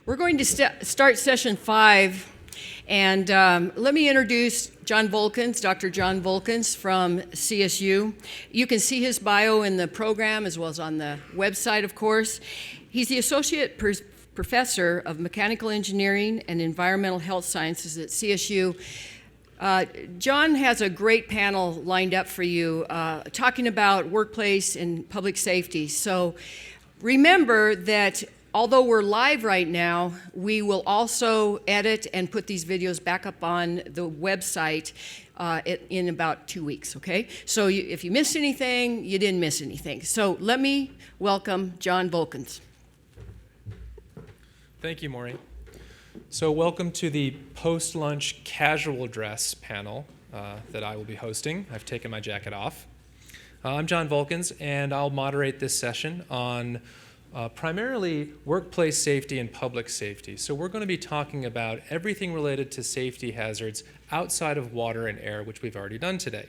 We're going to start session 5, and let me introduce John Volckens, Dr. John Volckens from CSU. You can see his bio in the program as well as on the website, of course. He's the Associate Professor of Mechanical Engineering and Environmental Health Sciences at CSU. John has a great panel lined up for you, talking about workplace and public safety. So remember that although we're live right now, we will also edit and put these videos back up on the website in about 2 weeks, okay? So if you missed anything, you didn't miss anything. So let me welcome John Volckens. Thank you, Maureen. So welcome to the post-lunch casual dress panel that I will be hosting. I've taken my jacket off. I'm John Volckens, and I'll moderate this session on primarily workplace safety and public safety. So we're going to be talking about everything related to safety hazards outside of water and air, which we've already done today.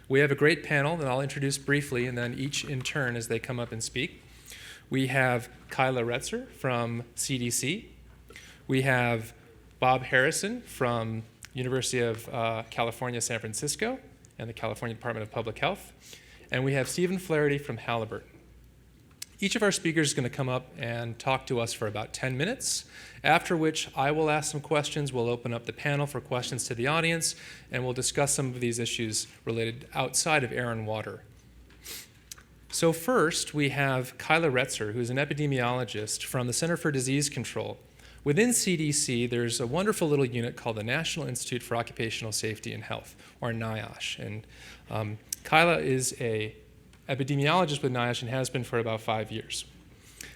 We have a great panel that I'll introduce briefly, and then each in turn as they come up and speak. We have Kyla Retzer from CDC. We have Bob Harrison from University of California, San Francisco, and the California Department of Public Health. And we have Stephen Flaherty from Halliburton. Each of our speakers is going to come up and talk to us for about 10 minutes, after which I will ask some questions. We'll open up the panel for questions to the audience, and we'll discuss some of these issues related outside of air and water. So first, we have Kyla Retzer, who's an epidemiologist from the Center for Disease Control. Within CDC, there's a wonderful little unit called the National Institute for Occupational Safety and Health, or Niosh. And Kyla is an epidemiologist with Niosh and has been for about 5 years.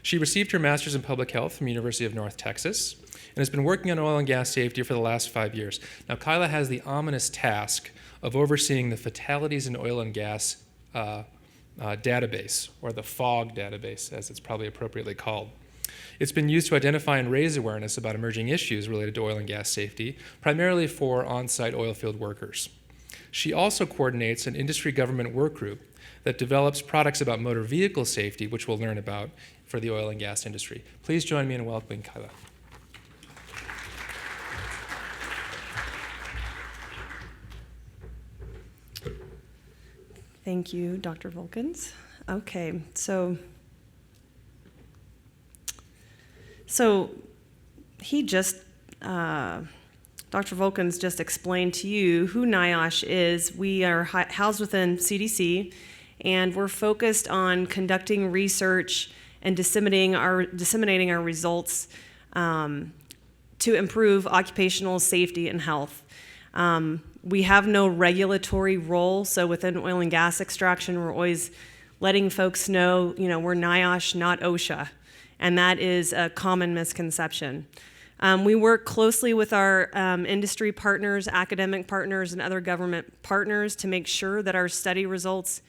She received her master's in public health from University of North Texas and has been working on oil and gas safety for the last 5 years. Now, Kyla has the ominous task of overseeing the Fatalities in oil and gas database, or the FOG database, as it's probably appropriately called. It's been used to identify and raise awareness about emerging issues related to oil and gas safety, primarily for on-site oil field workers. She also coordinates an industry government work group that develops products about motor vehicle safety, which we'll learn about for the oil and gas industry. Please join me in welcoming Kyla. Thank you, Dr. Volckens. Okay, so he just, Dr. Volckens just explained to you who Niosh is. We are housed within CDC, and we're focused on conducting research and disseminating our results to improve occupational safety and health. We have no regulatory role, so within oil and gas extraction, we're always letting folks know, we're Niosh, not OSHA, and that is a common misconception. We work closely with our industry partners, academic partners, and other government partners to make sure that our study results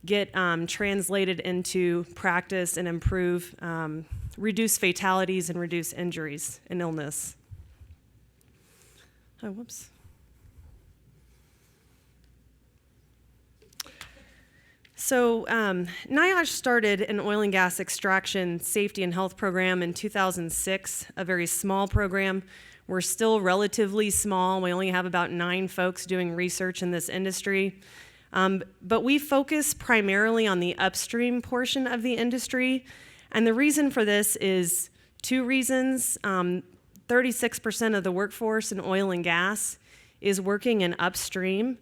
get translated into practice and improve, reduce fatalities and reduce injuries and illness. Oh, whoops. So Niosh started an oil and gas extraction safety and health program in 2006, a very small program. We're still relatively small. We only have about 9 folks doing research in this industry. But we focus primarily on the upstream portion of the industry. And the reason for this is 2 reasons. 36% of the workforce in oil and gas is working in upstream.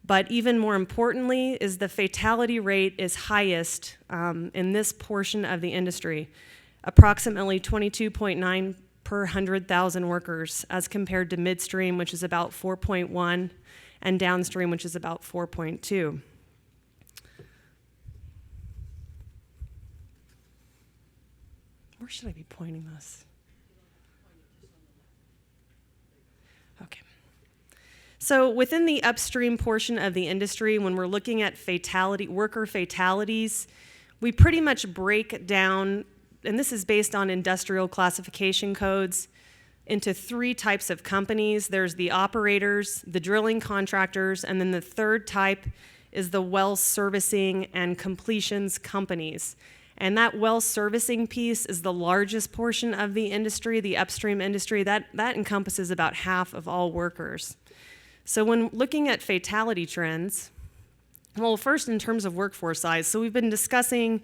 But even more importantly is the fatality rate is highest in this portion of the industry, approximately 22.9 per 100,000 workers, as compared to midstream, which is about 4.1, and downstream, which is about 4.2. Where should I be pointing this? Okay. So within the upstream portion of the industry, when we're looking at worker fatalities, we pretty much break down, and this is based on industrial classification codes, into 3 types of companies. There's the operators, the drilling contractors, and then the third type is the well servicing and completions companies. And that well servicing piece is the largest portion of the industry, the upstream industry. That encompasses about half of all workers. So when looking at fatality trends, well, first in terms of workforce size, so we've been discussing,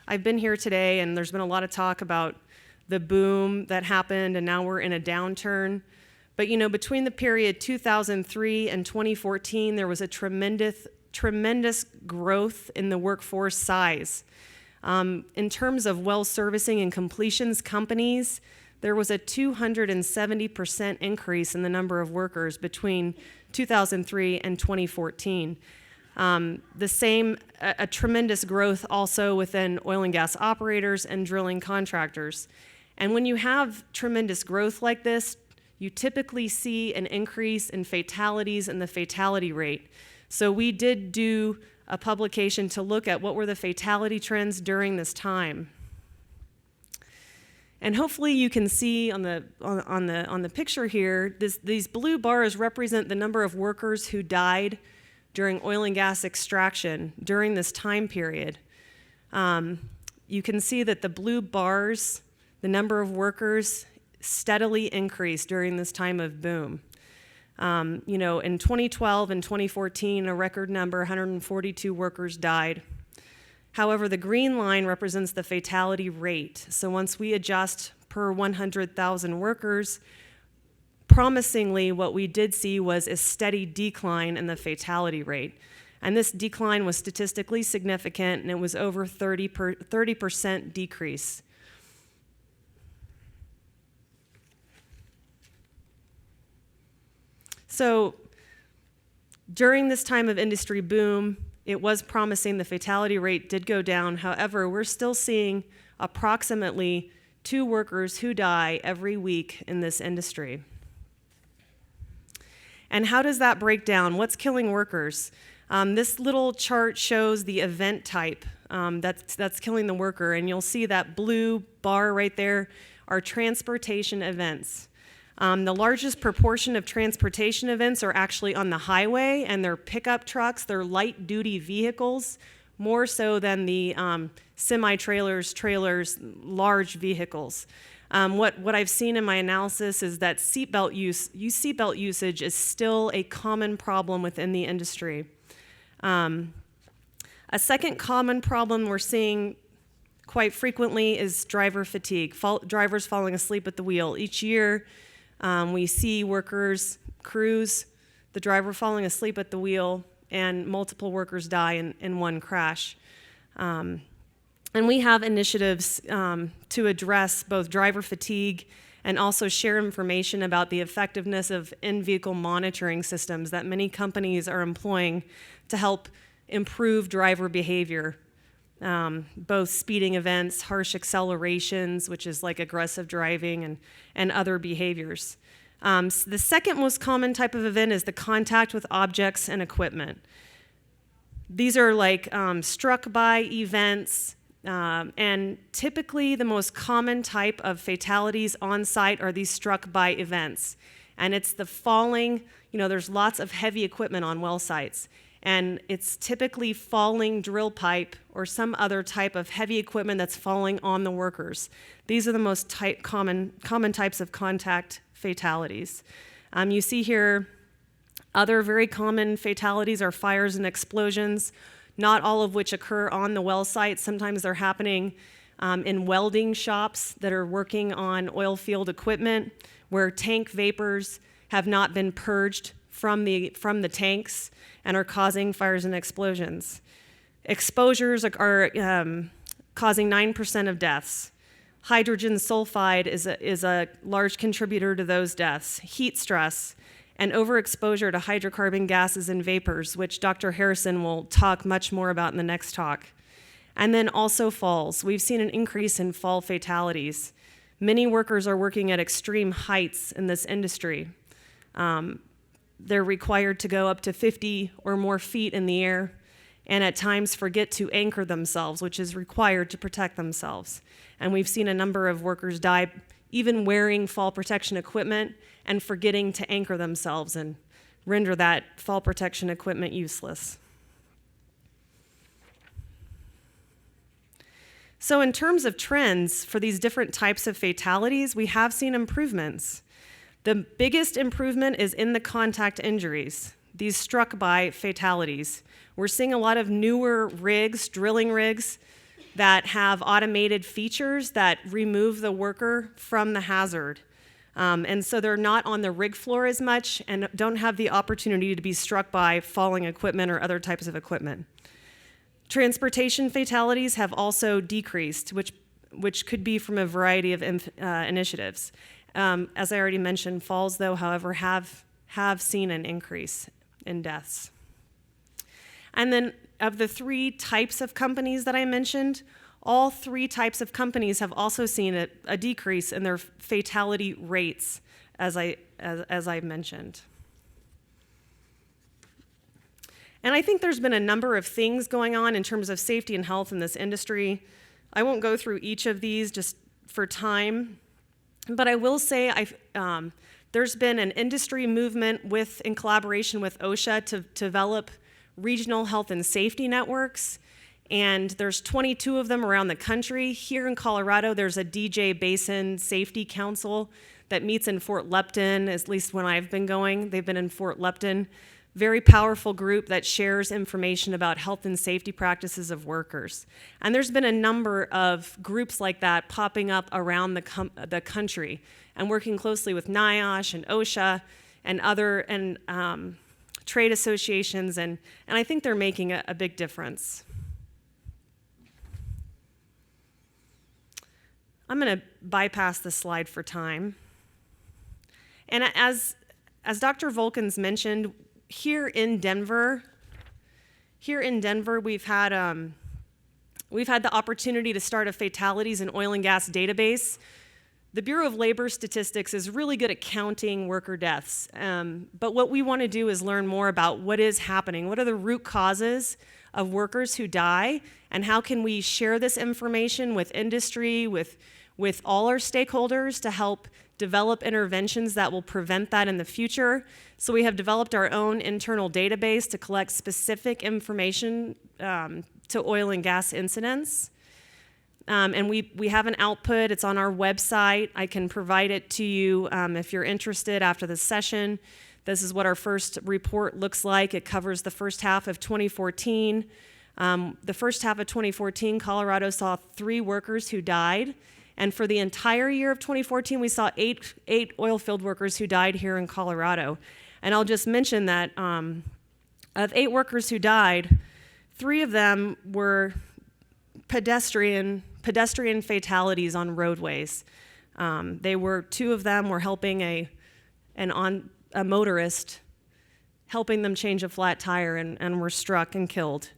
I've been here today and there's been a lot of talk about the boom that happened and now we're in a downturn. But between the period 2003 and 2014, there was a tremendous growth in the workforce size. In terms of well servicing and completions companies, there was a 270% increase in the number of workers between 2003 and 2014. A tremendous growth also within oil and gas operators and drilling contractors. And when you have tremendous growth like this, you typically see an increase in fatalities and the fatality rate. So we did do a publication to look at what were the fatality trends during this time. And hopefully you can see on the picture here, these blue bars represent the number of workers who died during oil and gas extraction during this time period. You can see that the blue bars, the number of workers steadily increased during this time of boom. In 2012 and 2014, a record number, 142 workers died. However, the green line represents the fatality rate. So once we adjust per 100,000 workers, promisingly, what we did see was a steady decline in the fatality rate. And this decline was statistically significant, and it was over 30% decrease. So during this time of industry boom, it was promising the fatality rate did go down. However, we're still seeing approximately 2 workers who die every week in this industry. And how does that break down? What's killing workers? This little chart shows the event type that's killing the worker, and you'll see that blue bar right there are transportation events. The largest proportion of transportation events are actually on the highway, and they're pickup trucks, they're light-duty vehicles, more so than the semi-trailers, trailers, large vehicles. What I've seen in my analysis is that seatbelt usage is still a common problem within the industry. A second common problem we're seeing quite frequently is driver fatigue, drivers falling asleep at the wheel. Each year, we see crews, the driver falling asleep at the wheel, and multiple workers die in one crash. And we have initiatives to address both driver fatigue and also share information about the effectiveness of in-vehicle monitoring systems that many companies are employing to help improve driver behavior. Both speeding events, harsh accelerations, which is like aggressive driving, and other behaviors. The second most common type of event is the contact with objects and equipment. These are like struck by events, and typically the most common type of fatalities on site are these struck by events. And it's the falling, there's lots of heavy equipment on well sites. And it's typically falling drill pipe or some other type of heavy equipment that's falling on the workers. These are the most common types of contact fatalities. You see here other very common fatalities are fires and explosions, not all of which occur on the well site. Sometimes they're happening in welding shops that are working on oil field equipment where tank vapors have not been purged from the tanks and are causing fires and explosions. Exposures are causing 9% of deaths. Hydrogen sulfide is a large contributor to those deaths. Heat stress and overexposure to hydrocarbon gases and vapors, which Dr. Harrison will talk much more about in the next talk. And then also falls. We've seen an increase in fall fatalities. Many workers are working at extreme heights in this industry. They're required to go up to 50 or more feet in the air, and at times forget to anchor themselves, which is required to protect themselves. And we've seen a number of workers die even wearing fall protection equipment and forgetting to anchor themselves and render that fall protection equipment useless. So in terms of trends for these different types of fatalities, we have seen improvements. The biggest improvement is in the contact injuries, these struck by fatalities. We're seeing a lot of newer rigs, drilling rigs, that have automated features that remove the worker from the hazard. And so they're not on the rig floor as much and don't have the opportunity to be struck by falling equipment or other types of equipment. Transportation fatalities have also decreased, which could be from a variety of initiatives. As I already mentioned, falls, though, however, have seen an increase in deaths. And then of the 3 types of companies that I mentioned, all 3 types of companies have also seen a decrease in their fatality rates, as I mentioned. And I think there's been a number of things going on in terms of safety and health in this industry. I won't go through each of these just for time, but I will say there's been an industry movement in collaboration with OSHA to develop regional health and safety networks, and there's 22 of them around the country. Here in Colorado, there's a DJ Basin Safety Council that meets in Fort Lupton, at least when I've been going. They've been in Fort Lupton. Very powerful group that shares information about health and safety practices of workers. And there's been a number of groups like that popping up around the country and working closely with Niosh and OSHA and other trade associations, and I think they're making a big difference. I'm going to bypass this slide for time. And as Dr. Volckens mentioned, here in Denver, we've had the opportunity to start a fatalities in oil and gas database. The Bureau of Labor Statistics is really good at counting worker deaths, but what we want to do is learn more about what is happening. What are the root causes of workers who die, and how can we share this information with industry, with all our stakeholders to help develop interventions that will prevent that in the future. So we have developed our own internal database to collect specific information to oil and gas incidents. And we have an output. It's on our website. I can provide it to you if you're interested after the session. This is what our first report looks like. It covers the first half of 2014. The first half of 2014, Colorado saw 3 workers who died. And for the entire year of 2014, we saw 8 oil field workers who died here in Colorado. And I'll just mention that of 8 workers who died, 3 of them were pedestrian fatalities on roadways. 2 of them were helping a motorist, helping them change a flat tire, and were struck and killed.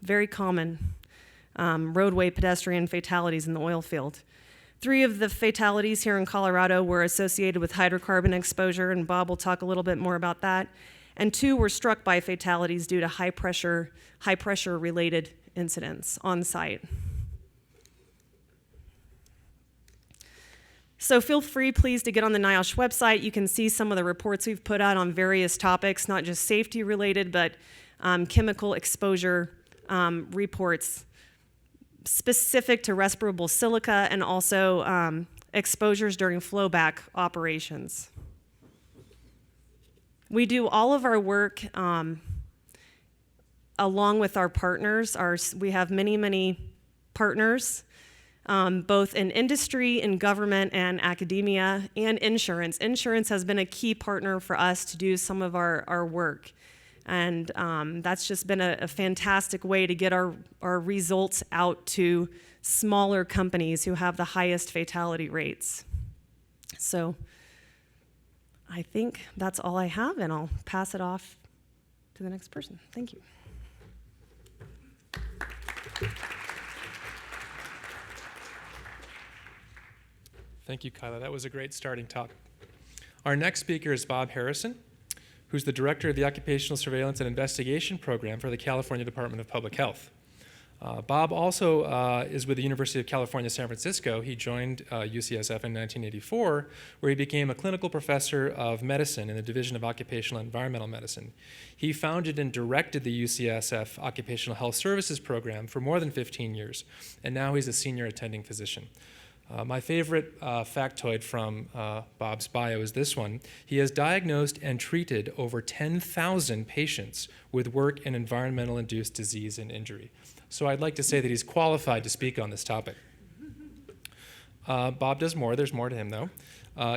Very common roadway pedestrian fatalities in the oil field. 3 of the fatalities here in Colorado were associated with hydrocarbon exposure, and Bob will talk a little bit more about that. And 2 were struck by fatalities due to high pressure related incidents on site. So feel free, please, to get on the Niosh website. You can see some of the reports we've put out on various topics, not just safety related, but chemical exposure reports specific to respirable silica, and also exposures during flowback operations. We do all of our work along with our partners. We have many partners, both in industry, in government, and academia, and insurance. Insurance has been a key partner for us to do some of our work. And that's just been a fantastic way to get our results out to smaller companies who have the highest fatality rates. So I think that's all I have, and I'll pass it off to the next person. Thank you. Thank you, Kyla. That was a great starting talk. Our next speaker is Bob Harrison, who's the director of the Occupational Surveillance and Investigation Program for the California Department of Public Health. Bob also is with the University of California, San Francisco. He joined UCSF in 1984, where he became a clinical professor of medicine in the Division of Occupational and Environmental Medicine. He founded and directed the UCSF Occupational Health Services program for more than 15 years, and now he's a senior attending physician. My favorite factoid from Bob's bio is this one. He has diagnosed and treated over 10,000 patients with work and environmental-induced disease and injury. So I'd like to say that he's qualified to speak on this topic. Bob does more. There's more to him, though.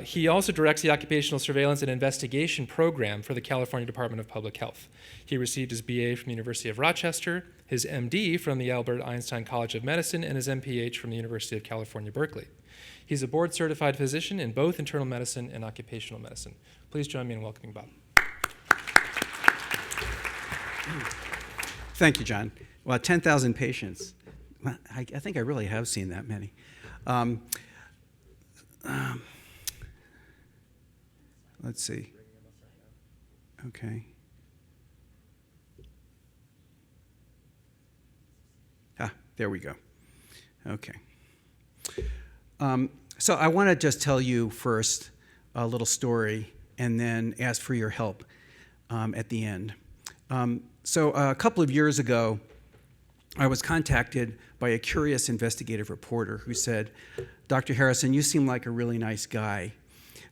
He also directs the Occupational Surveillance and Investigation Program for the California Department of Public Health. He received his BA from the University of Rochester, his MD from the Albert Einstein College of Medicine, and his MPH from the University of California, Berkeley. He's a board-certified physician in both internal medicine and occupational medicine. Please join me in welcoming Bob. Thank you, John. Well, 10,000 patients. I think I really have seen that many. Let's see. Okay. There we go. Okay. So I want to just tell you first a little story and then ask for your help at the end. So a couple of years ago, I was contacted by a curious investigative reporter who said, Dr. Harrison, you seem like a really nice guy.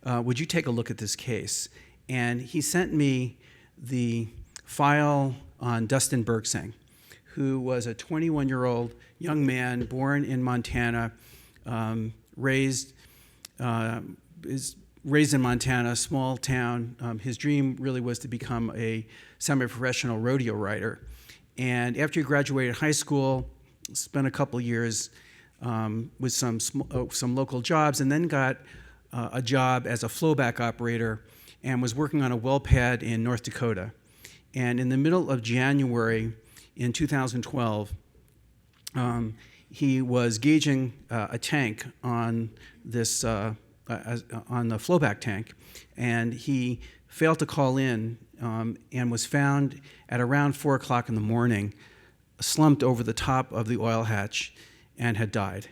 Would you take a look at this case? And he sent me the file on Dustin Bergsing, who was a 21-year-old young man born in Montana, raised in Montana, small town. His dream really was to become a semi-professional rodeo rider. And after he graduated high school, spent a couple years with some local jobs, and then got a job as a flowback operator and was working on a well pad in North Dakota. And in the middle of January in 2012, he was gauging a tank on this on the flowback tank, and he failed to call in and was found at around 4 o'clock in the morning, slumped over the top of the oil hatch, and had died.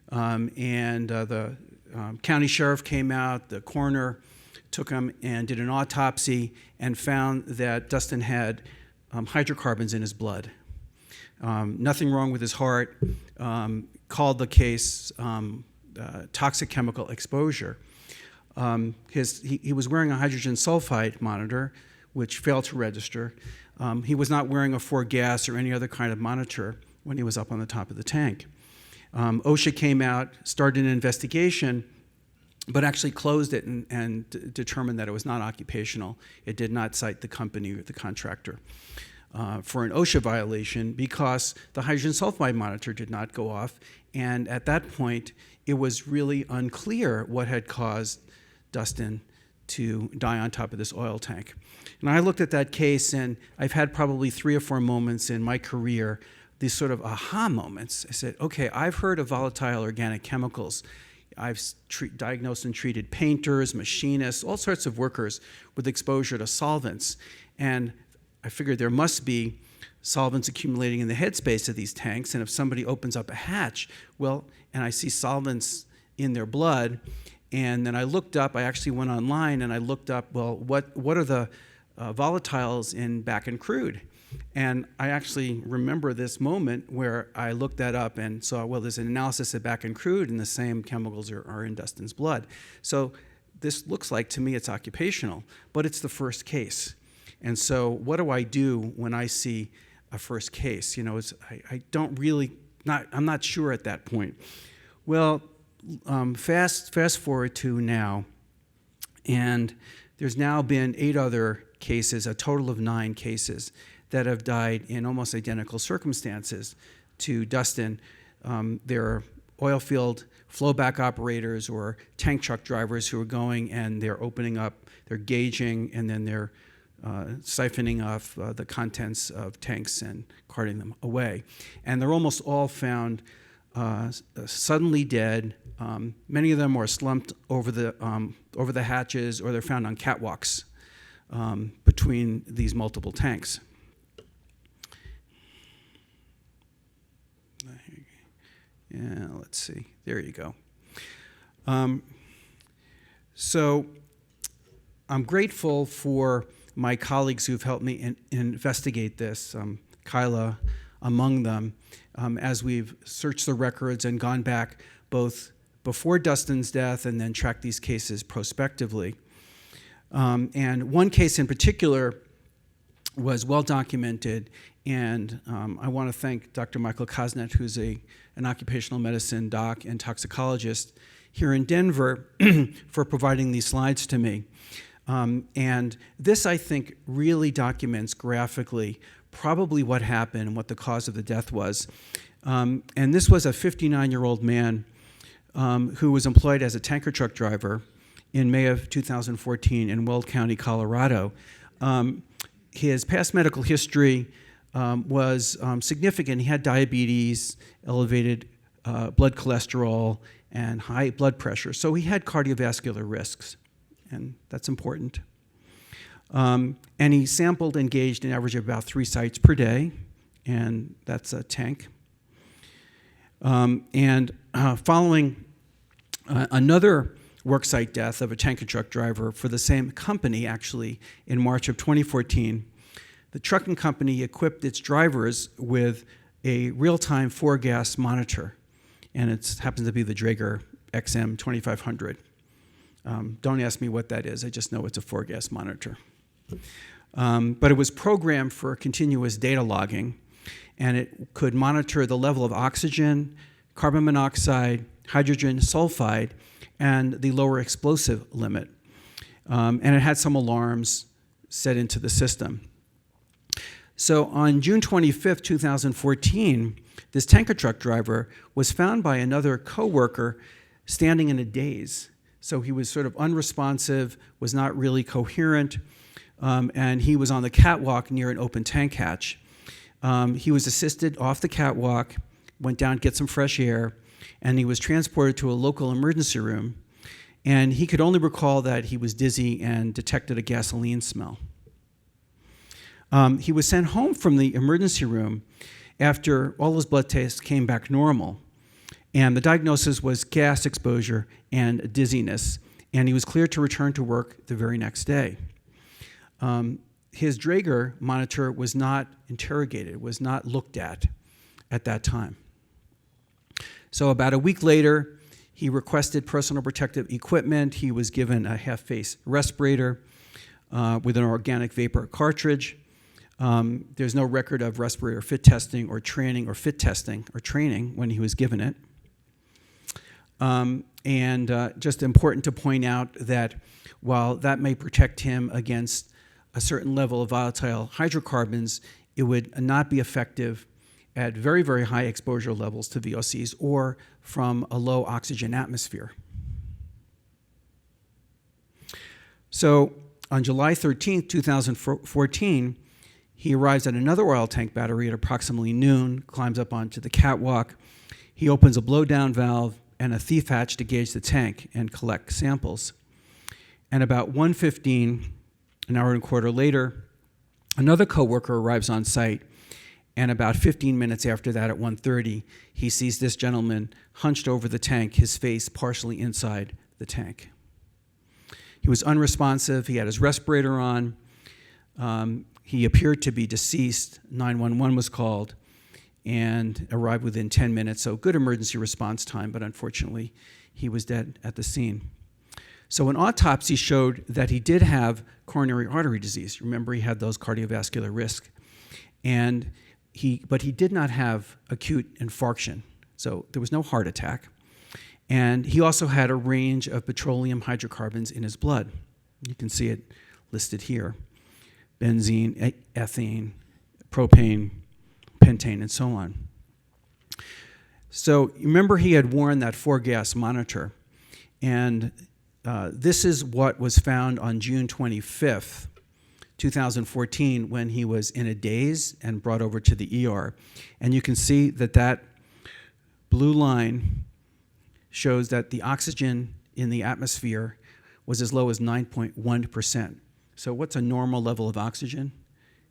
The county sheriff came out, the coroner took him and did an autopsy and found that Dustin had hydrocarbons in his blood. Nothing wrong with his heart, called the case toxic chemical exposure. He was wearing a hydrogen sulfide monitor, which failed to register. He was not wearing a 4-gas or any other kind of monitor when he was up on the top of the tank. OSHA came out, started an investigation, but actually closed it and determined that it was not occupational. It did not cite the company or the contractor for an OSHA violation because the hydrogen sulfide monitor did not go off, and at that point, it was really unclear what had caused Dustin to die on top of this oil tank. And I looked at that case, and I've had probably 3 or 4 moments in my career, these sort of aha moments. I said, okay, I've heard of volatile organic chemicals. I've diagnosed and treated painters, machinists, all sorts of workers with exposure to solvents. And I figured there must be solvents accumulating in the headspace of these tanks, and if somebody opens up a hatch, well, and I see solvents in their blood, and then I looked up, I actually went online and I looked up, well, what are the volatiles in back and crude? And I actually remember this moment where I looked that up and saw, well, there's an analysis of back and crude, and the same chemicals are in Dustin's blood. So this looks like, to me, it's occupational, but it's the first case. And so what do I do when I see a first case? You know, I'm not sure at that point. Well, fast forward to now, and there's now been 8 other cases, a total of 9 cases that have died in almost identical circumstances to Dustin. There are oil field flowback operators or tank truck drivers who are going and they're opening up, they're gauging, and then they're siphoning off the contents of tanks and carting them away. And they're almost all found suddenly dead. Many of them are slumped over the hatches, or they're found on catwalks between these multiple tanks. Yeah, let's see. There you go. So I'm grateful for my colleagues who've helped me investigate this, Kyla among them, as we've searched the records and gone back both before Dustin's death and then tracked these cases prospectively. And one case in particular was well documented, and I want to thank Dr. Michael Kosnet, who's an occupational medicine doc and toxicologist here in Denver, for providing these slides to me. And this, I think, really documents graphically probably what happened and what the cause of the death was. And this was a 59-year-old man who was employed as a tanker truck driver in May of 2014 in Weld County, Colorado. His past medical history was significant. He had diabetes, elevated blood cholesterol, and high blood pressure. So he had cardiovascular risks, and that's important. And he sampled and gauged an average of about 3 sites per day, and that's a tank. Following another worksite death of a tanker truck driver for the same company, actually, in March of 2014, the trucking company equipped its drivers with a real-time 4-gas monitor, and it happens to be the Draeger XM 2500. Don't ask me what that is. I just know it's a 4-gas monitor. But it was programmed for continuous data logging, and it could monitor the level of oxygen, carbon monoxide, hydrogen sulfide, and the lower explosive limit. And it had some alarms set into the system. So on June 25th, 2014, this tanker truck driver was found by another coworker standing in a daze. So he was sort of unresponsive, was not really coherent, and he was on the catwalk near an open tank hatch. He was assisted off the catwalk, went down to get some fresh air, and he was transported to a local emergency room. And he could only recall that he was dizzy and detected a gasoline smell. He was sent home from the emergency room after all his blood tests came back normal. And the diagnosis was gas exposure and dizziness. And he was cleared to return to work the very next day. His Draeger monitor was not interrogated, was not looked at that time. So about a week later, he requested personal protective equipment. He was given a half-face respirator with an organic vapor cartridge. There's no record of respirator fit testing or training or fit testing or training when he was given it. Just important to point out that while that may protect him against a certain level of volatile hydrocarbons, it would not be effective at very, very high exposure levels to VOCs or from a low oxygen atmosphere. So on July 13th, 2014, he arrives at another oil tank battery at approximately noon, climbs up onto the catwalk. He opens a blowdown valve and a thief hatch to gauge the tank and collect samples. And about 1:15, an hour and a quarter later, another coworker arrives on site, and about 15 minutes after that at 1:30, he sees this gentleman hunched over the tank, his face partially inside the tank. He was unresponsive. He had his respirator on. He appeared to be deceased. 911 was called and arrived within 10 minutes, so good emergency response time, but unfortunately, he was dead at the scene. So an autopsy showed that he did have coronary artery disease. Remember, he had those cardiovascular risks. But he did not have acute infarction, so there was no heart attack. And he also had a range of petroleum hydrocarbons in his blood. You can see it listed here: benzene, ethane, propane, pentane, and so on. So remember, he had worn that 4-gas monitor, and this is what was found on June 25th, 2014, when he was in a daze and brought over to the ER. And you can see that that blue line shows that the oxygen in the atmosphere was as low as 9.1%. So what's a normal level of oxygen?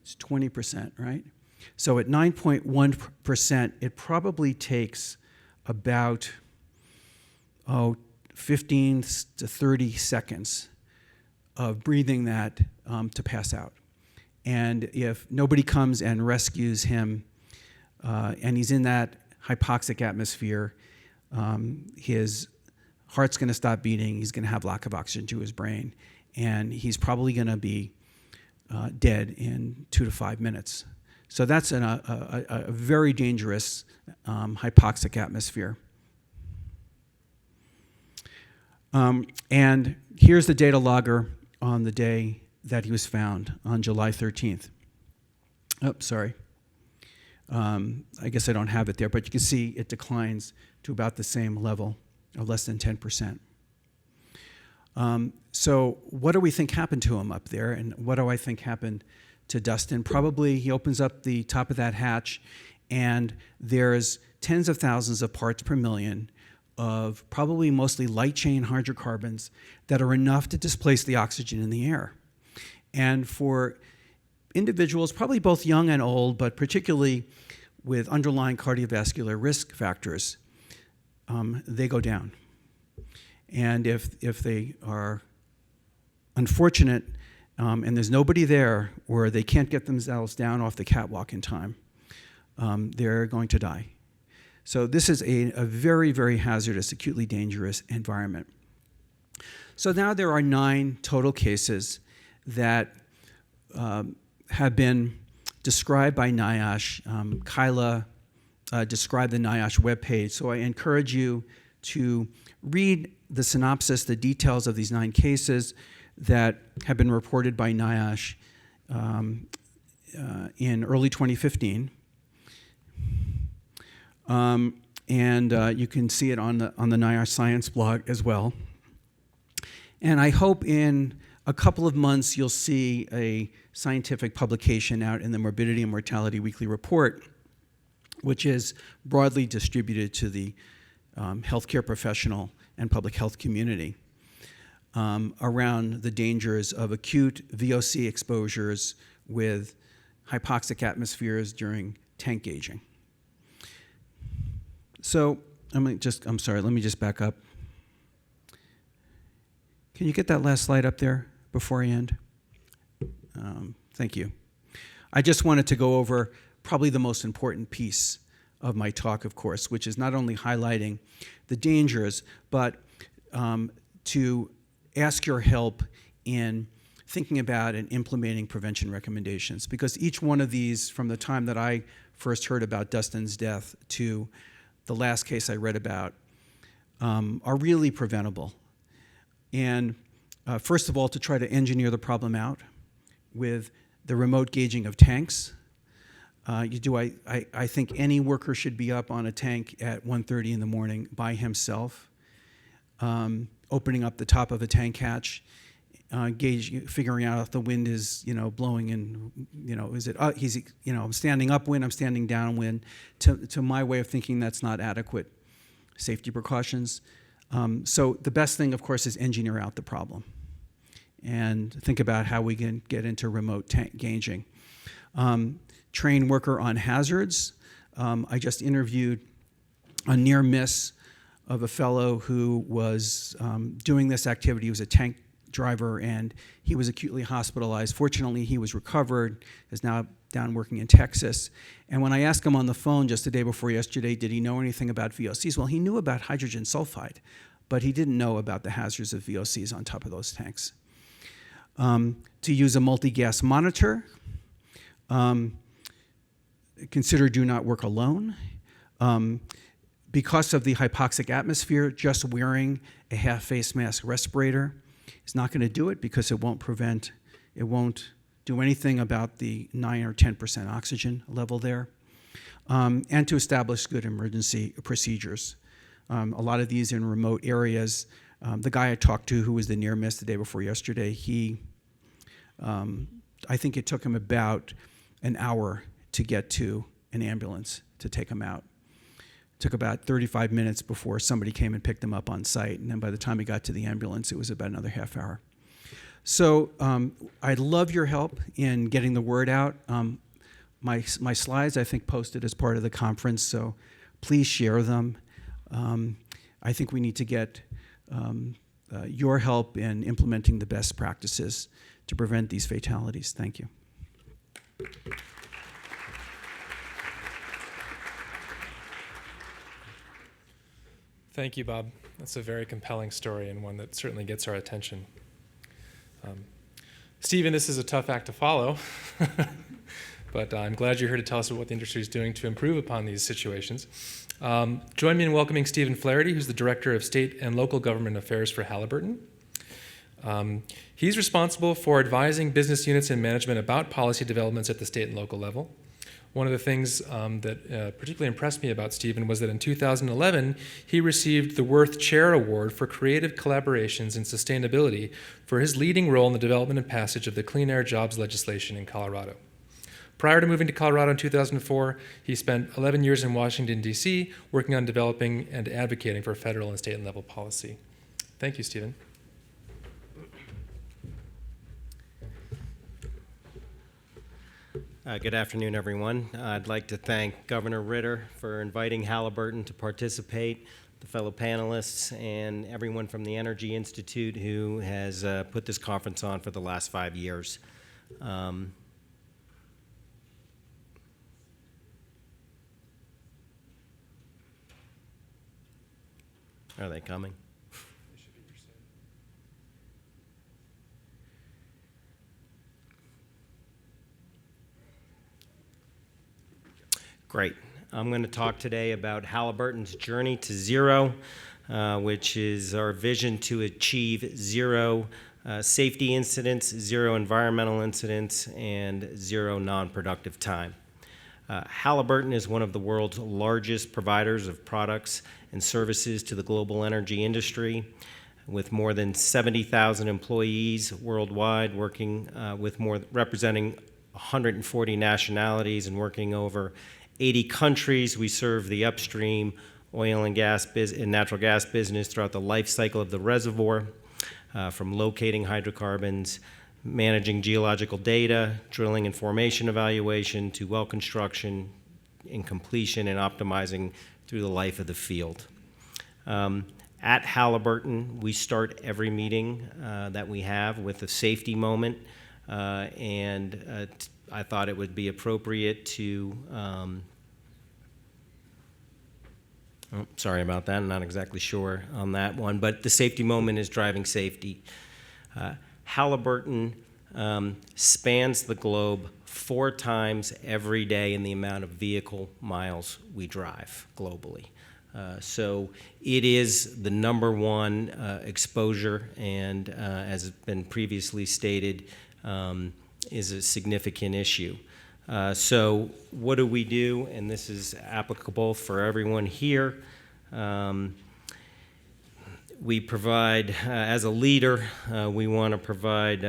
It's 20%, right? So at 9.1%, it probably takes about 15 to 30 seconds of breathing that to pass out. And if nobody comes and rescues him, and he's in that hypoxic atmosphere, his heart's going to stop beating, he's going to have lack of oxygen to his brain, and he's probably going to be dead in 2 to 5 minutes. So that's a very dangerous hypoxic atmosphere. And here's the data logger on the day that he was found, on July 13th. Oh, sorry. I guess I don't have it there, but you can see it declines to about the same level, of less than 10%. So what do we think happened to him up there, and what do I think happened to Dustin? Probably he opens up the top of that hatch, and there's tens of thousands of parts per million of probably mostly light chain hydrocarbons that are enough to displace the oxygen in the air. And for individuals, probably both young and old, but particularly with underlying cardiovascular risk factors, they go down. And if they are unfortunate and there's nobody there, or they can't get themselves down off the catwalk in time, they're going to die. So this is a very, very hazardous, acutely dangerous environment. So now there are 9 total cases that have been described by Niosh. Kyla described the Niosh webpage, so I encourage you to read the synopsis, the details of these 9 cases that have been reported by Niosh in early 2015. And you can see it on the Niosh Science blog as well. And I hope in a couple of months you'll see a scientific publication out in the Morbidity and Mortality Weekly Report, which is broadly distributed to the healthcare professional and public health community around the dangers of acute VOC exposures with hypoxic atmospheres during tank gauging. So let me just back up. Can you get that last slide up there before I end? Thank you. I just wanted to go over probably the most important piece of my talk, of course, which is not only highlighting the dangers, but to ask your help in thinking about and implementing prevention recommendations. Because each one of these, from the time that I first heard about Dustin's death to the last case I read about, are really preventable. And first of all, to try to engineer the problem out with the remote gauging of tanks. I think any worker should be up on a tank at 1:30 in the morning by himself, opening up the top of a tank hatch, figuring out if the wind is, blowing in, is it, I'm standing upwind, I'm standing downwind. To my way of thinking, that's not adequate safety precautions. So the best thing, of course, is engineer out the problem and think about how we can get into remote tank gauging. Train worker on hazards. I just interviewed a near miss of a fellow who was doing this activity. He was a tank driver, and he was acutely hospitalized. Fortunately, he was recovered, is now down working in Texas. And when I asked him on the phone just the day before yesterday, did he know anything about VOCs? Well, he knew about hydrogen sulfide, but he didn't know about the hazards of VOCs on top of those tanks. To use a multi-gas monitor, consider do not work alone. Because of the hypoxic atmosphere, just wearing a half-face mask respirator is not going to do it, because it won't do anything about the 9 or 10% oxygen level there. And to establish good emergency procedures. A lot of these in remote areas. The guy I talked to who was the near miss the day before yesterday, I think it took him about an hour to get to an ambulance to take him out. It took about 35 minutes before somebody came and picked him up on site, and then by the time he got to the ambulance, it was about another half hour. So I'd love your help in getting the word out. My slides, I think, posted as part of the conference, so please share them. I think we need to get your help in implementing the best practices to prevent these fatalities. Thank you. Thank you, Bob. That's a very compelling story and one that certainly gets our attention. Stephen, this is a tough act to follow, but I'm glad you're here to tell us what the industry is doing to improve upon these situations. Join me in welcoming Stephen Flaherty, who's the Director of State and Local Government Affairs for Halliburton. He's responsible for advising business units and management about policy developments at the state and local level. One of the things that particularly impressed me about Stephen was that in 2011, he received the Worth Chair Award for Creative Collaborations in Sustainability for his leading role in the development and passage of the Clean Air Jobs legislation in Colorado. Prior to moving to Colorado in 2004, he spent 11 years in Washington, D.C., working on developing and advocating for federal and state level policy. Thank you, Stephen. Good afternoon, everyone. I'd like to thank Governor Ritter for inviting Halliburton to participate, the fellow panelists, and everyone from the Energy Institute who has put this conference on for the last 5 years. Are they coming? Great. I'm going to talk today about Halliburton's journey to zero, which is our vision to achieve zero safety incidents, zero environmental incidents, and zero non-productive time. Halliburton is one of the world's largest providers of products and services to the global energy industry, with more than 70,000 employees worldwide, working representing 140 nationalities and working over 80 countries. We serve the upstream oil and gas and natural gas business throughout the life cycle of the reservoir, from locating hydrocarbons, managing geological data, drilling and formation evaluation, to well construction and completion and optimizing through the life of the field. At Halliburton, we start every meeting that we have with a safety moment, and I thought it would be appropriate to, sorry about that, I'm not exactly sure on that one, but the safety moment is driving safety. Halliburton spans the globe 4 times every day in the amount of vehicle miles we drive globally. So it is the #1 exposure, and as has been previously stated, is a significant issue. So what do we do? And this is applicable for everyone here. We provide, as a leader, we want to provide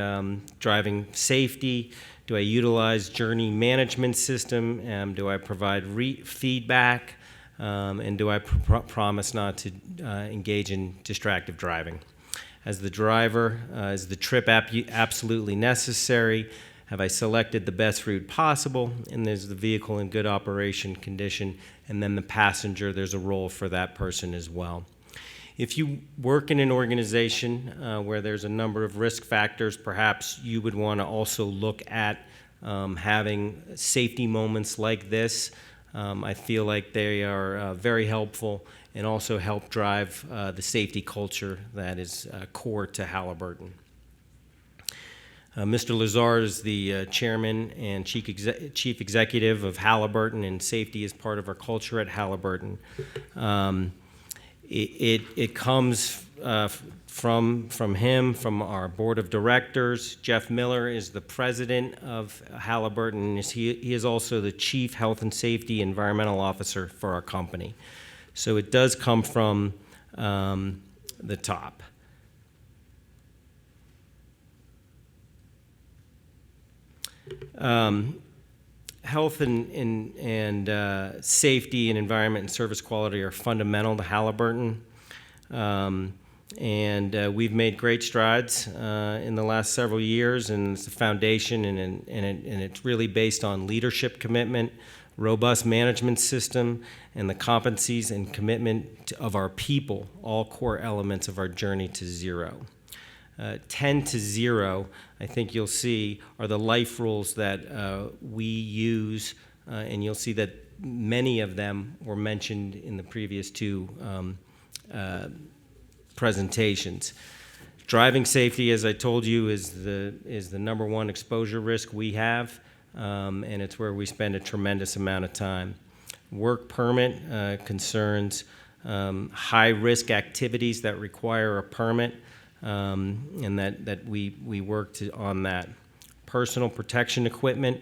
driving safety. Do I utilize journey management system? Do I provide feedback? And do I promise not to engage in distracted driving? As the driver, is the trip absolutely necessary? Have I selected the best route possible? And there's the vehicle in good operation condition. And then the passenger, there's a role for that person as well. If you work in an organization where there's a number of risk factors, perhaps you would want to also look at having safety moments like this. I feel like they are very helpful and also help drive the safety culture that is core to Halliburton. Mr. Lazar is the chairman and chief executive of Halliburton, and safety is part of our culture at Halliburton. It comes from him, from our board of directors. Jeff Miller is the president of Halliburton, and he is also the chief health and safety environmental officer for our company. So it does come from the top. Health and safety and environment and service quality are fundamental to Halliburton. And we've made great strides in the last several years, and it's a foundation, and it's really based on leadership commitment, robust management system, and the competencies and commitment of our people, all core elements of our journey to zero. 10 to 0, I think you'll see, are the life rules that we use, and you'll see that many of them were mentioned in the previous two presentations. Driving safety, as I told you, is the number one exposure risk we have, and it's where we spend a tremendous amount of time. Work permit concerns high-risk activities that require a permit, and that we worked on that. Personal protection equipment,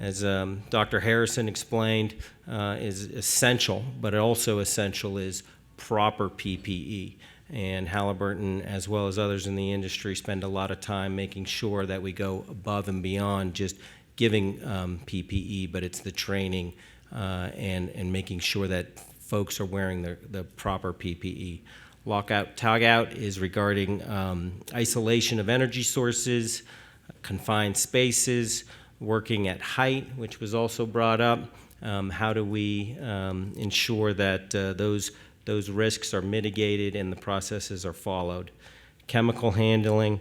as Dr. Harrison explained, is essential, but also essential is proper PPE. And Halliburton, as well as others in the industry, spend a lot of time making sure that we go above and beyond just giving PPE, but it's the training and making sure that folks are wearing the proper PPE. Lockout, tagout is regarding isolation of energy sources, confined spaces, working at height, which was also brought up. How do we ensure that those risks are mitigated and the processes are followed? Chemical handling,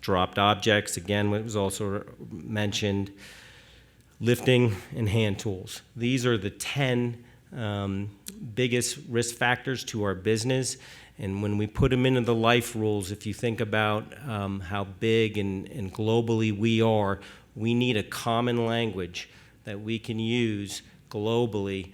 dropped objects, again, what was also mentioned, lifting and hand tools. These are the 10 biggest risk factors to our business, and when we put them into the life rules, if you think about how big and globally we are, we need a common language that we can use globally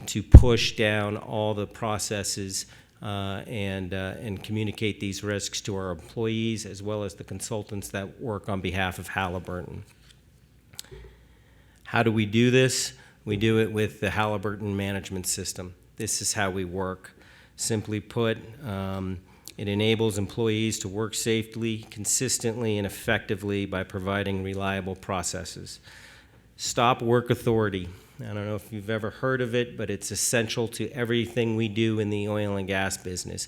to push down all the processes and communicate these risks to our employees as well as the consultants that work on behalf of Halliburton. How do we do this? We do it with the Halliburton management system. This is how we work. Simply put, it enables employees to work safely, consistently, and effectively by providing reliable processes. Stop work authority. I don't know if you've ever heard of it, but it's essential to everything we do in the oil and gas business.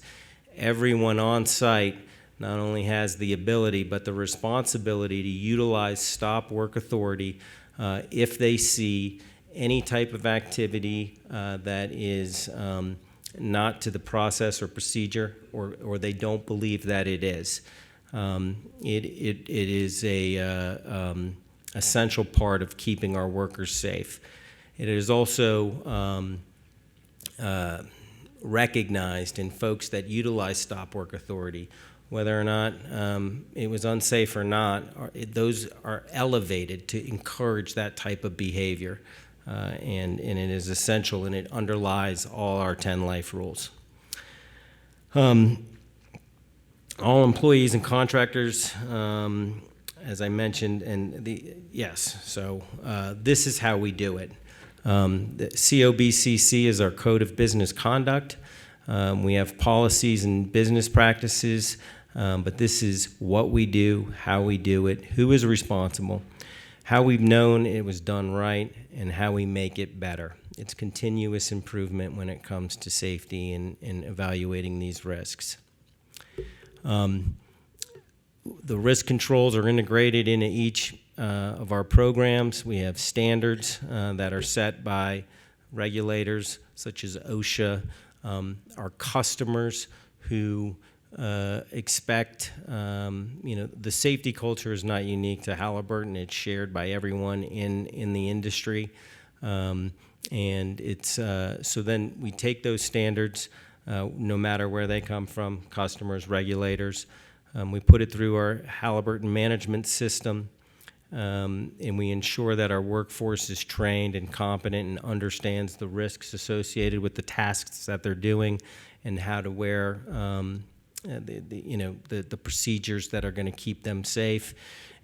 Everyone on site not only has the ability, but the responsibility to utilize stop work authority if they see any type of activity that is not to the process or procedure, or they don't believe that it is. It is a essential part of keeping our workers safe. It is also recognized in folks that utilize stop work authority, whether or not it was unsafe or not, those are elevated to encourage that type of behavior. And it is essential, and it underlies all our 10 life rules. All employees and contractors, as I mentioned, so this is how we do it. The COBCC is our Code of Business Conduct. We have policies and business practices, but this is what we do, how we do it, who is responsible, how we've known it was done right, and how we make it better. It's continuous improvement when it comes to safety and evaluating these risks. The risk controls are integrated into each of our programs. We have standards that are set by regulators such as OSHA, our customers who expect, the safety culture is not unique to Halliburton. It's shared by everyone in the industry. And it's, so then we take those standards, no matter where they come from, customers, regulators. We put it through our Halliburton management system, and we ensure that our workforce is trained and competent and understands the risks associated with the tasks that they're doing and how to wear the procedures that are going to keep them safe.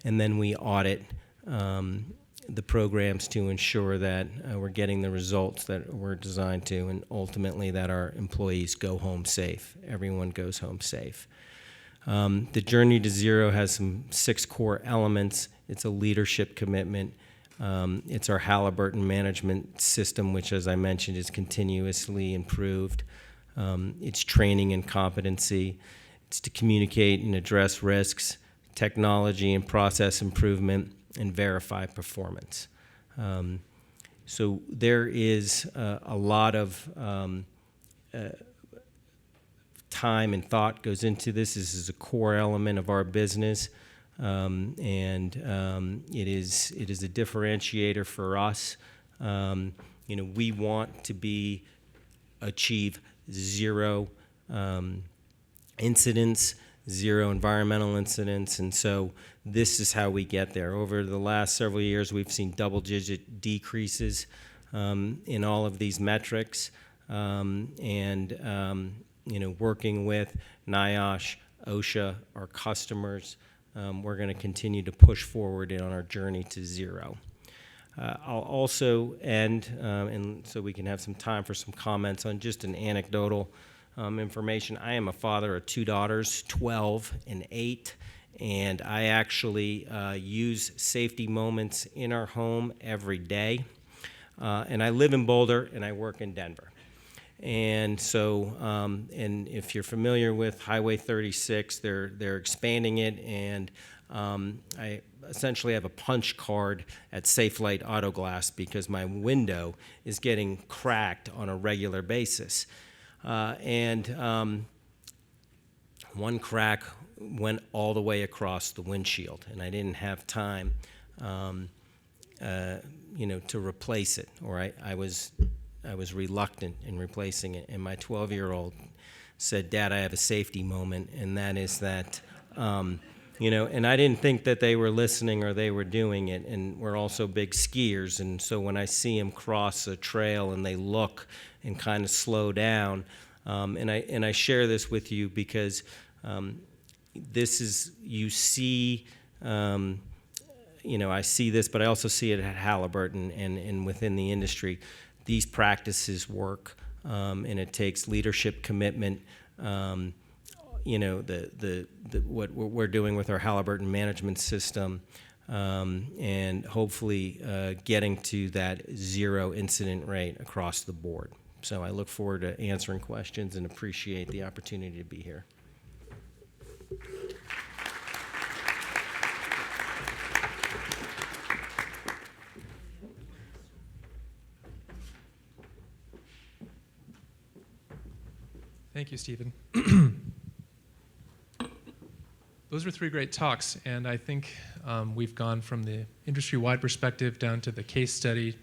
And then we audit the programs to ensure that we're getting the results that we're designed to, and ultimately that our employees go home safe. Everyone goes home safe. The Journey to Zero has some 6 core elements. It's a leadership commitment. It's our Halliburton management system, which, as I mentioned, is continuously improved. It's training and competency. It's to communicate and address risks, technology and process improvement, and verify performance. So there is a lot of time and thought goes into this. This is a core element of our business, and it is a differentiator for us. We want to achieve zero incidents, zero environmental incidents, and so this is how we get there. Over the last several years, we've seen double-digit decreases in all of these metrics, working with Niosh, OSHA, our customers, we're going to continue to push forward on our journey to zero. I'll also end, and so we can have some time for some comments on just an anecdotal information. I am a father of two daughters, 12 and 8, and I actually use safety moments in our home every day. And I live in Boulder, and I work in Denver. And so, and if you're familiar with Highway 36, they're expanding it, and I essentially have a punch card at Safelite Auto Glass because my window is getting cracked on a regular basis. One crack went all the way across the windshield, and I didn't have time, to replace it, or I was reluctant in replacing it. And my 12-year-old said, "Dad, I have a safety moment," and that is that, and I didn't think that they were listening or they were doing it, and we're also big skiers, and so when I see them cross a trail and they look and kind of slow down, and I share this with you because this is, you see, I see this, but I also see it at Halliburton and within the industry. These practices work, and it takes leadership commitment. What we're doing with our Halliburton management system, and hopefully getting to that zero incident rate across the board. So I look forward to answering questions and appreciate the opportunity to be here. Thank you, Stephen. Those were 3 great talks, and I think we've gone from the industry-wide perspective down to the case study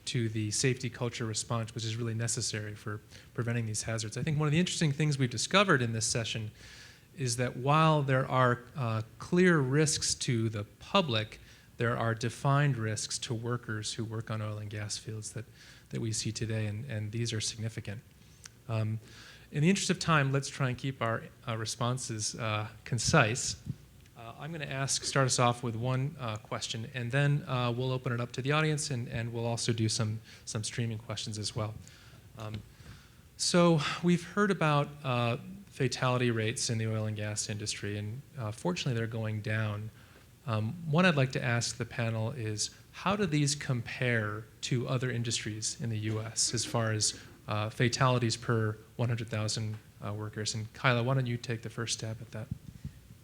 to the safety culture response, which is really necessary for preventing these hazards. I think one of the interesting things we've discovered in this session is that while there are clear risks to the public, there are defined risks to workers who work on oil and gas fields that we see today, and these are significant. In the interest of time, let's try and keep our responses concise. I'm going to start us off with one question, and then we'll open it up to the audience, and we'll also do some streaming questions as well. So we've heard about fatality rates in the oil and gas industry, and fortunately they're going down. One I'd like to ask the panel is, how do these compare to other industries in the U.S. as far as fatalities per 100,000 workers? And Kyla, why don't you take the first stab at that?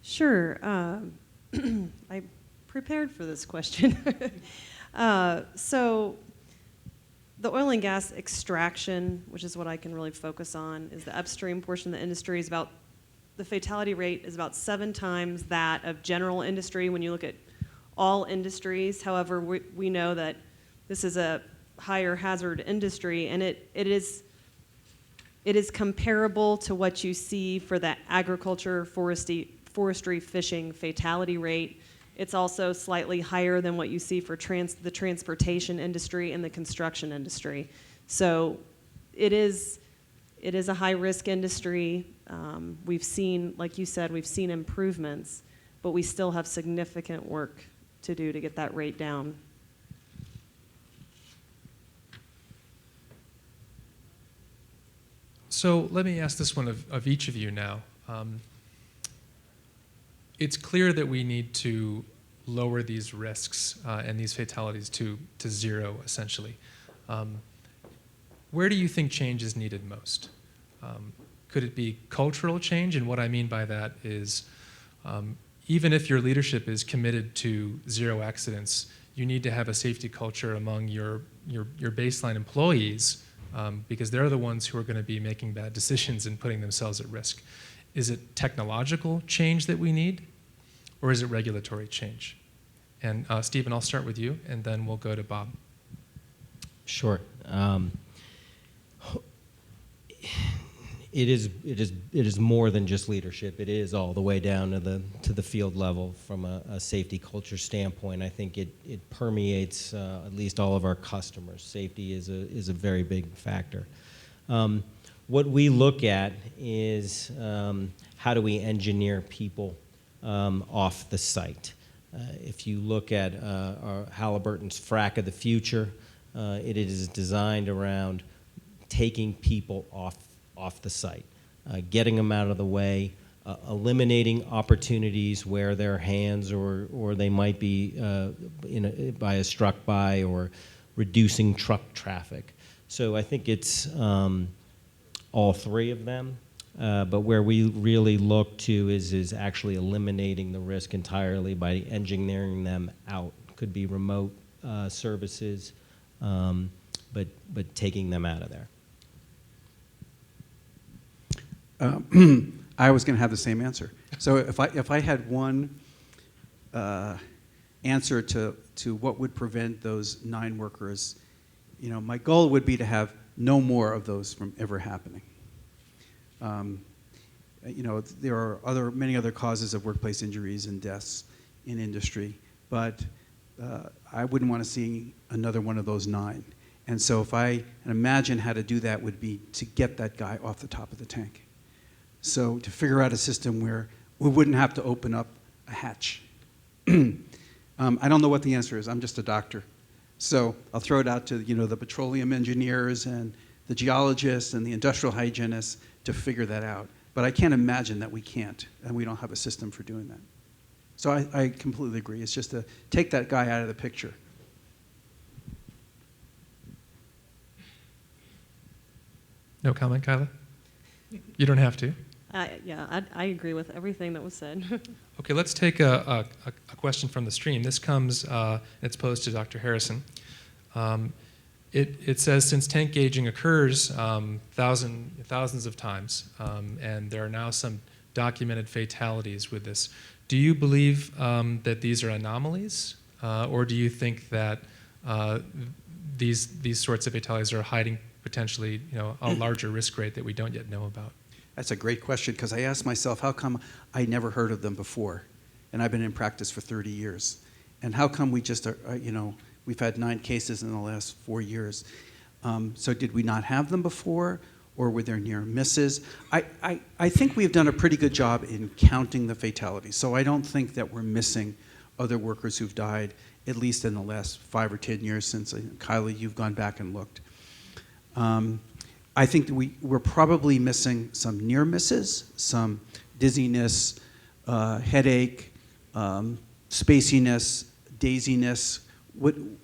Sure. I prepared for this question. So the oil and gas extraction, which is what I can really focus on, is the upstream portion of the industry. The fatality rate is about 7 times that of general industry when you look at all industries. However, we know that this is a higher hazard industry, and it is comparable to what you see for the agriculture, forestry, fishing fatality rate. It's also slightly higher than what you see for the transportation industry and the construction industry. So it is a high-risk industry. We've seen, like you said, we've seen improvements, but we still have significant work to do to get that rate down. So let me ask this one of each of you now. It's clear that we need to lower these risks and these fatalities to zero, essentially. Where do you think change is needed most? Could it be cultural change? And what I mean by that is, even if your leadership is committed to zero accidents, you need to have a safety culture among your your baseline employees, because they're the ones who are going to be making bad decisions and putting themselves at risk. Is it technological change that we need, or is it regulatory change? And Stephen, I'll start with you, and then we'll go to Bob. Sure. It is more than just leadership. It is all the way down to the field level from a safety culture standpoint. I think it permeates at least all of our customers. Safety is a very big factor. What we look at is how do we engineer people off the site. If you look at our Halliburton's Frac of the Future, it is designed around taking people off the site, getting them out of the way, eliminating opportunities where their hands or they might be bias struck by, or reducing truck traffic. So I think it's all three of them, but where we really look to is actually eliminating the risk entirely by engineering them out. Could be remote services, but taking them out of there. I was going to have the same answer. So if I had one answer to what would prevent those 9 workers, my goal would be to have no more of those from ever happening. There are many other causes of workplace injuries and deaths in industry, but I wouldn't want to see another one of those 9. And so if I imagine how to do that would be to get that guy off the top of the tank. So to figure out a system where we wouldn't have to open up a hatch. I don't know what the answer is. I'm just a doctor. So I'll throw it out to the petroleum engineers and the geologists and the industrial hygienists to figure that out. But I can't imagine that we can't, and we don't have a system for doing that. So I completely agree. It's just to take that guy out of the picture. No comment, Kyla? You don't have to. I agree with everything that was said. Okay, let's take a question from the stream. This comes, it's posed to Dr. Harrison. It says, since tank gauging occurs thousands of times, and there are now some documented fatalities with this, do you believe that these are anomalies, or do you think that these sorts of fatalities are hiding potentially a larger risk rate that we don't yet know about? That's a great question, because I asked myself, how come I never heard of them before? And I've been in practice for 30 years. And how come we just are, we've had 9 cases in the last 4 years. So did we not have them before, or were there near misses? I think we've done a pretty good job in counting the fatalities. So I don't think that we're missing other workers who've died, at least in the last 5 or 10 years since, Kyla, you've gone back and looked. I think that we're probably missing some near misses, some dizziness, headache, spaciness, daziness,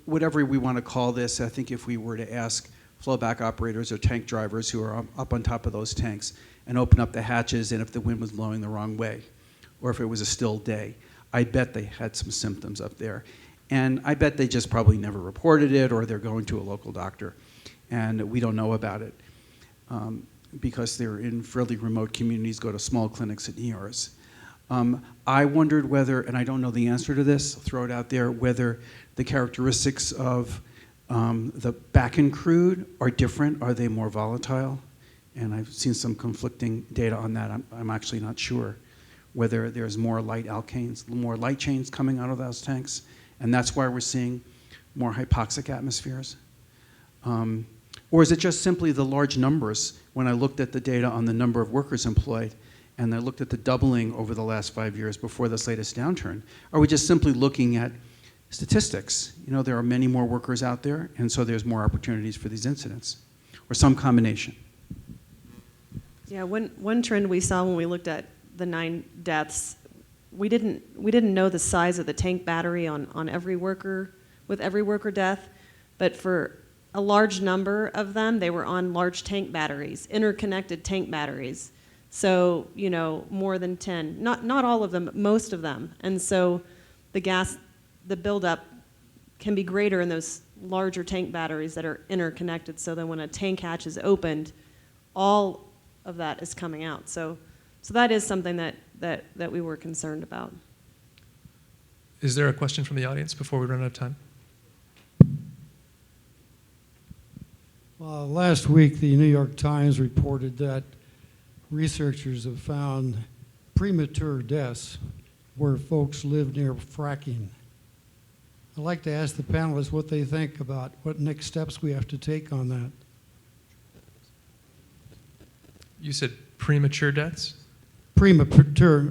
whatever we want to call this. I think if we were to ask flowback operators or tank drivers who are up on top of those tanks and open up the hatches, and if the wind was blowing the wrong way, or if it was a still day, I bet they had some symptoms up there. And I bet they just probably never reported it, or they're going to a local doctor, and we don't know about it. Because they're in fairly remote communities, go to small clinics and ERs. I wondered whether, and I don't know the answer to this, I'll throw it out there, whether the characteristics of the back-end crude are different. Are they more volatile? And I've seen some conflicting data on that. I'm actually not sure whether there's more light alkanes, more light chains coming out of those tanks, and that's why we're seeing more hypoxic atmospheres. Or is it just simply the large numbers? When I looked at the data on the number of workers employed, and I looked at the doubling over the last 5 years before this latest downturn, are we just simply looking at statistics? There are many more workers out there, and so there's more opportunities for these incidents, or some combination. Yeah, one trend we saw when we looked at the 9 deaths, we didn't know the size of the tank battery on every worker, with every worker death, but for a large number of them, they were on large tank batteries, interconnected tank batteries. So, more than 10, not all of them, but most of them. And so the buildup can be greater in those larger tank batteries that are interconnected. So then when a tank hatch is opened, all of that is coming out. So that is something that we were concerned about. Is there a question from the audience before we run out of time? Last week, the New York Times reported that researchers have found premature deaths where folks live near fracking. I'd like to ask the panelists what they think about what next steps we have to take on that. You said premature deaths? Premature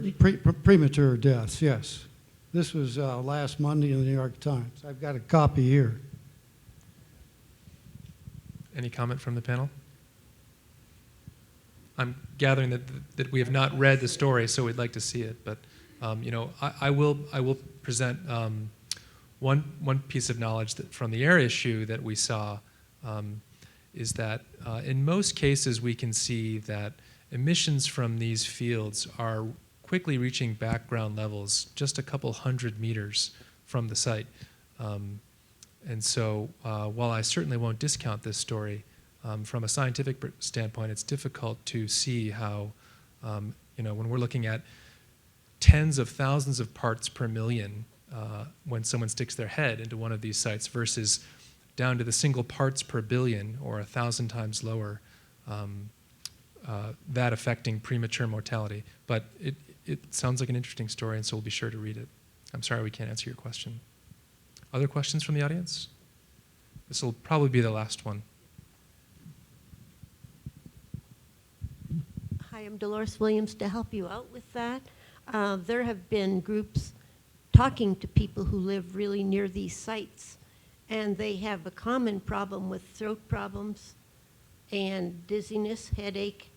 deaths, yes. This was last Monday in the New York Times. I've got a copy here. Any comment from the panel? I'm gathering that we have not read the story, so we'd like to see it. But I will present one piece of knowledge from the air issue that we saw is that in most cases we can see that emissions from these fields are quickly reaching background levels just a couple hundred meters from the site. And so while I certainly won't discount this story, from a scientific standpoint, it's difficult to see how, when we're looking at tens of thousands of parts per million when someone sticks their head into one of these sites versus down to the single parts per billion or 1,000 times lower, that affecting premature mortality. But it sounds like an interesting story, and so we'll be sure to read it. I'm sorry we can't answer your question. Other questions from the audience? This will probably be the last one. Hi, I'm Dolores Williams to help you out with that. There have been groups talking to people who live really near these sites, and they have a common problem with throat problems and dizziness, headache.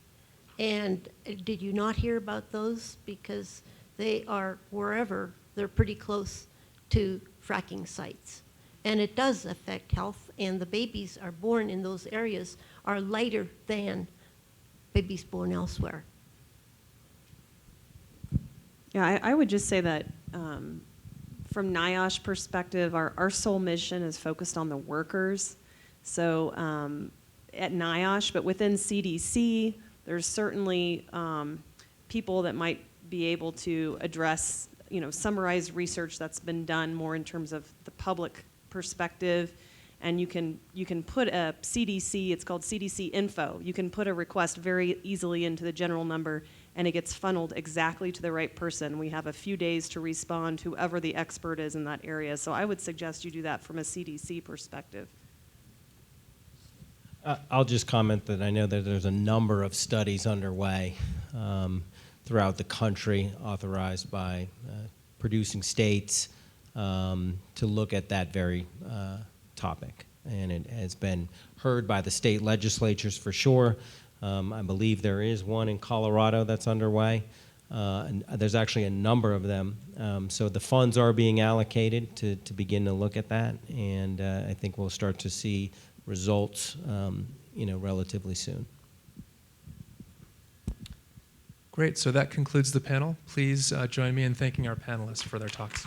And did you not hear about those? Because they are wherever, they're pretty close to fracking sites. And it does affect health, and the babies are born in those areas are lighter than babies born elsewhere. Yeah, I would just say that from Niosh perspective, our sole mission is focused on the workers. So at Niosh, but within CDC, there's certainly people that might be able to address, summarize research that's been done more in terms of the public perspective. And you can put a CDC, it's called CDC info. You can put a request very easily into the general number, and it gets funneled exactly to the right person. We have a few days to respond, whoever the expert is in that area. So I would suggest you do that from a CDC perspective. I'll just comment that I know that there's a number of studies underway throughout the country authorized by producing states to look at that very topic. And it has been heard by the state legislatures for sure. I believe there is one in Colorado that's underway. And there's actually a number of them. So the funds are being allocated to begin to look at that. And I think we'll start to see results relatively soon. Great, so that concludes the panel. Please join me in thanking our panelists for their talks.